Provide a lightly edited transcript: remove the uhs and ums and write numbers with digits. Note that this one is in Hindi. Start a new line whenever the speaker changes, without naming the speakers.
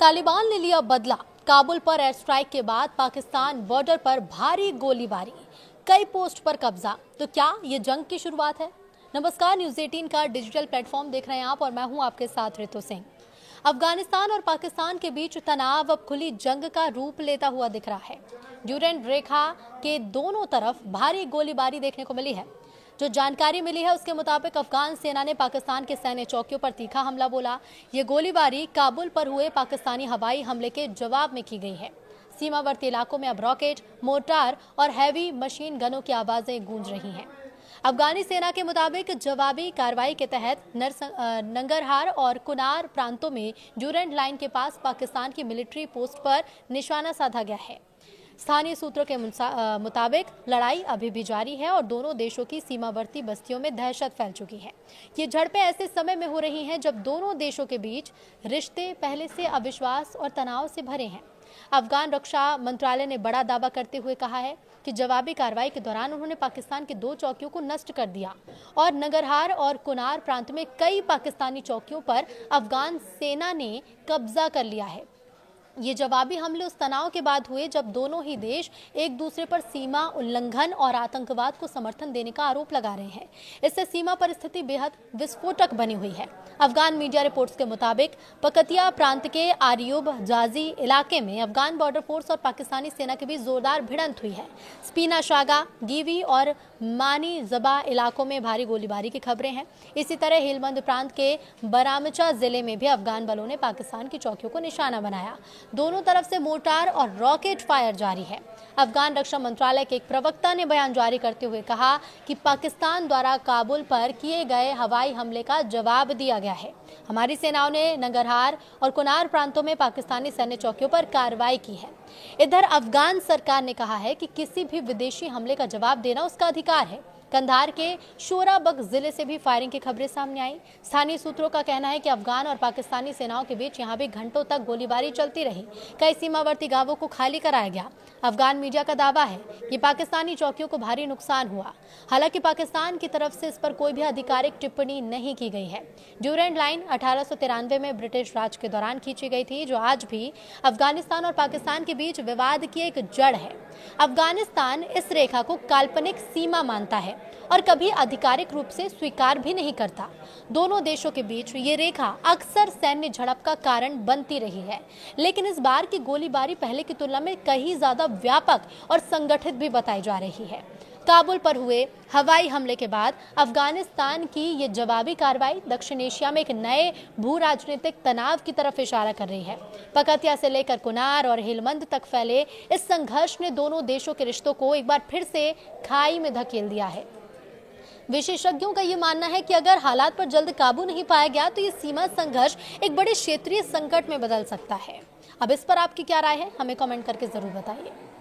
तालिबान ने लिया बदला। काबुल पर एयर स्ट्राइक के बाद पाकिस्तान बॉर्डर पर भारी गोलीबारी, कई पोस्ट पर कब्जा। तो क्या ये जंग की शुरुआत है? नमस्कार, न्यूज़ 18 का डिजिटल प्लेटफॉर्म देख रहे हैं आप और मैं हूं आपके साथ रितु सिंह। अफगानिस्तान और पाकिस्तान के बीच तनाव अब खुली जंग का रूप लेता हुआ दिख रहा है। ड्यूरेंट रेखा के दोनों तरफ भारी गोलीबारी देखने को मिली है। जो जानकारी मिली है उसके मुताबिक अफगान सेना ने पाकिस्तान के सैन्य चौकियों पर तीखा हमला बोला। ये गोलीबारी काबुल पर हुए पाकिस्तानी हवाई हमले के जवाब में की गई है। सीमावर्ती इलाकों में अब रॉकेट, मोर्टार और हैवी मशीन गनों की आवाजें गूंज रही हैं। अफगानी सेना के मुताबिक जवाबी कार्रवाई के तहत नंगरहार और कुनार प्रांतों में ड्यूरेंट लाइन के पास पाकिस्तान की मिलिट्री पोस्ट पर निशाना साधा गया है। स्थानीय सूत्रों के मुताबिक लड़ाई अभी भी जारी है और दोनों देशों की सीमावर्ती बस्तियों में दहशत फैल चुकी है। ये झड़पें ऐसे समय में हो रही हैं जब दोनों देशों के बीच रिश्ते पहले से अविश्वास और तनाव से भरे हैं। अफगान रक्षा मंत्रालय ने बड़ा दावा करते हुए कहा है कि जवाबी कार्रवाई के दौरान उन्होंने पाकिस्तान की 2 चौकियों को नष्ट कर दिया और नंगरहार और कुनार प्रांत में कई पाकिस्तानी चौकियों पर अफगान सेना ने कब्जा कर लिया है। ये जवाबी हमले उस तनाव के बाद हुए जब दोनों ही देश एक दूसरे पर सीमा उल्लंघन और आतंकवाद को समर्थन देने का आरोप लगा रहे हैं। इससे सीमा पर स्थिति बेहद विस्फोटक बनी हुई है। अफगान मीडिया रिपोर्ट्स के मुताबिक पकतिया प्रांत के आर्यूब जाजी इलाके में अफगान बॉर्डर फोर्स और पाकिस्तानी सेना के बीच जोरदार भिड़ंत हुई है। स्पीना शागा, गीवी और मानी जबा इलाकों में भारी गोलीबारी की खबरें हैं। इसी तरह हेलमंद प्रांत के बरामचा जिले में भी अफगान बलों ने पाकिस्तान की चौकियों को निशाना बनाया। दोनों तरफ से मोर्टार और रॉकेट फायर जारी है। अफगान रक्षा मंत्रालय के एक प्रवक्ता ने बयान जारी करते हुए कहा कि पाकिस्तान द्वारा काबुल पर किए गए हवाई हमले का जवाब दिया गया है। हमारी सेनाओं ने नंगरहार और कुनार प्रांतों में पाकिस्तानी सैन्य चौकियों पर कार्रवाई की है। इधर अफगान सरकार ने कहा है कि किसी भी विदेशी हमले का जवाब देना उसका अधिकार है। कंधार के शोराबग जिले से भी फायरिंग की खबरें सामने आई। स्थानीय सूत्रों का कहना है कि अफगान और पाकिस्तानी सेनाओं के बीच यहां भी घंटों तक गोलीबारी चलती रही। कई सीमावर्ती गांवों को खाली कराया गया। अफगान मीडिया का दावा है कि पाकिस्तानी चौकियों को भारी नुकसान हुआ। हालांकि पाकिस्तान की तरफ से इस पर कोई भी आधिकारिक टिप्पणी नहीं की गई है। ड्यूरेंट लाइन 1893 में ब्रिटिश राज के दौरान खींची गई थी, जो आज भी अफगानिस्तान और पाकिस्तान के बीच विवाद की एक जड़ है। अफगानिस्तान इस रेखा को काल्पनिक सीमा मानता है और कभी आधिकारिक रूप से स्वीकार भी नहीं करता। दोनों देशों के बीच ये रेखा अक्सर सैन्य झड़प का कारण बनती रही है, लेकिन इस बार की गोलीबारी पहले की तुलना में कहीं ज्यादा व्यापक और संगठित भी बताई जा रही है। काबुल पर हुए हवाई हमले के बाद अफगानिस्तान की ये जवाबी कार्रवाई दक्षिण एशिया में एक नए भू राजनीतिक तनाव की तरफ इशारा कर रही है। पकतिया से लेकर कुनार और हेलमंद तक फैले इस संघर्ष ने दोनों देशों के रिश्तों को एक बार फिर से खाई में धकेल दिया है। विशेषज्ञों का ये मानना है कि अगर हालात पर जल्द काबू नहीं पाया गया तो ये सीमा संघर्ष एक बड़े क्षेत्रीय संकट में बदल सकता है। अब इस पर आपकी क्या राय है? हमें कमेंट करके जरूर बताइए।